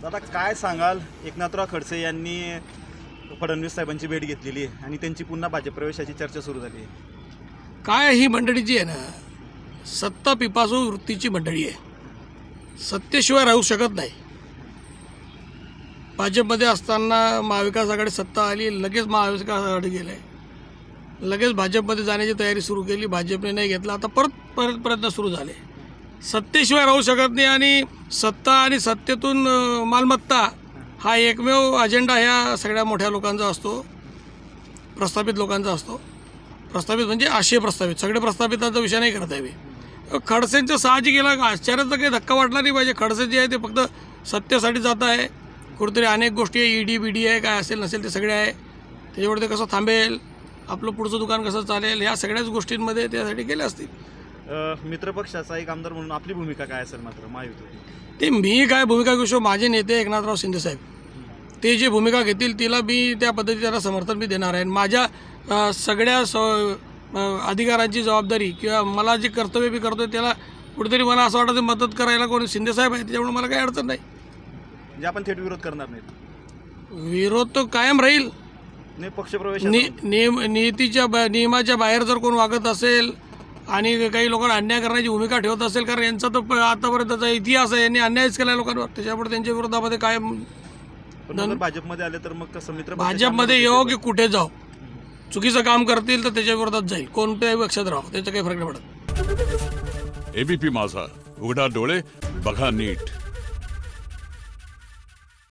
दादा काय सांगाल, एकनाथराव खडसे यांनी फडणवीस साहेबांची भेट घेतलेली आहे आणि त्यांची पुन्हा भाजप प्रवेशाची चर्चा सुरू झाली आहे. काय ही मंडळी जी आहे ना, सत्ता पिपासू वृत्तीची मंडळी आहे. सत्तेशिवाय राहू शकत नाही. भाजपमध्ये असताना महाविकास आघाडी सत्ता आली, लगेच महाविकास आघाडी गेले, लगेच भाजपमध्ये जाण्याची तयारी सुरू केली, भाजपने नाही घेतला, आता परत प्रयत्न सुरू झाले. सत्तेशिवाय राहू शकत नाही आणि सत्ता आणि सत्तेतून मालमत्ता हा एकमेव अजेंडा ह्या सगळ्या मोठ्या लोकांचा असतो, प्रस्थापित लोकांचा असतो. प्रस्थापित म्हणजे आशय प्रस्थापित, सगळे प्रस्थापितांचा विषय नाही करता यावे. खडसेंच्या साहजिक गेला आश्चर्याचा काही धक्का वाटला नाही पाहिजे. खडसे जे आहे ते फक्त सत्तेसाठी जात आहे, कुठेतरी अनेक गोष्टी आहे, ईडी बीडी आहे, काय असेल नसेल ते सगळे आहे, त्याच्यावर ते कसं थांबेल, आपलं पुढचं दुकान कसं चालेल, ह्या सगळ्याच गोष्टींमध्ये त्यासाठी गेले असतील. मित्रपक्षाचा एक आमदार म्हणून आपली भूमिका काय असेल मात्र महायुतीची? ते मी काय भूमिका घेऊ शकतो, माझे नेते एकनाथराव शिंदे साहेब ते जे भूमिका घेतील तिला मी त्या पद्धतीने त्याला समर्थन मी देणार आहे. माझ्या सगळ्या अधिकारांची जबाबदारी किंवा मला जे कर्तव्य मी करतो त्याला कुठेतरी मला असं वाटतं मदत करायला कोणी शिंदे साहेब आहे, त्याच्यामुळे मला काही अडचण नाही. म्हणजे आपण थेट विरोध करणार नाहीत? विरोध तो कायम राहील. नाही, पक्षप्रवेश नियमाच्या बाहेर जर कोण वागत असेल आणि काही लोकांना अन्याय करण्याची भूमिका ठेवत असेल, कारण यांचा तर आतापर्यंतचा इतिहास आहे, यांनी अन्यायच केला लोकांवर, त्याच्यामुळे त्यांच्या विरोधामध्ये कायम. भाजपमध्ये आले तर मग कसं मित्र भाजपमध्ये येऊ की कुठे जाऊ, चुकीचं काम करतील तर त्याच्या विरोधात जाईल, कोणत्याही पक्षात राहू, त्याचा काही फरक नाही पडत. एबीपी माझा, उघडा डोळे बघा नीट.